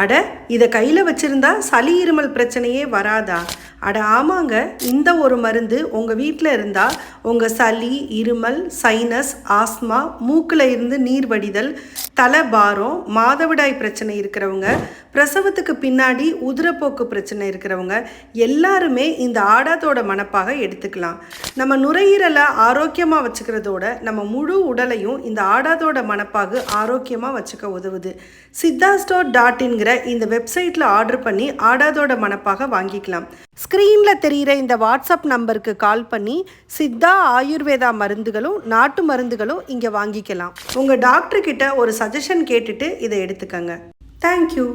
அட இதை கையில் வச்சுருந்தா சளி இருமல் பிரச்சனையே வராதா? அட ஆமாங்க, இந்த ஒரு மருந்து உங்கள் வீட்டில் இருந்தால் உங்கள் சளி, இருமல், சைனஸ், ஆஸ்மா, மூக்கில் இருந்து நீர் வடிதல், தலை பாரம், மாதவிடாய் பிரச்சனை இருக்கிறவங்க, பிரசவத்துக்கு பின்னாடி உதிரப்போக்கு பிரச்சனை இருக்கிறவங்க எல்லாருமே இந்த ஆடாதோட மணப்பாக எடுத்துக்கலாம். நம்ம நுரையீரலை ஆரோக்கியமாக வச்சுக்கிறதோட நம்ம முழு உடலையும் இந்த ஆடாதோட மணப்பாகு ஆரோக்கியமாக வச்சுக்க உதவுது. siddhastor.in இந்த வெப்சைட்டில் ஆர்டர் பண்ணி ஆடாதோட மணப்பாக வாங்கிக்கலாம். ஸ்க்ரீனில் தெரிகிற இந்த வாட்ஸ்அப் நம்பருக்கு கால் பண்ணி சித்தா ஆயுர்வேதா மருந்துகளும் நாட்டு மருந்துகளும் இங்கே வாங்கிக்கலாம். உங்கள் டாக்டர்கிட்ட ஒரு சஜஷன் கேட்டுட்டு இதை எடுத்துக்கங்க. தேங்க்யூ.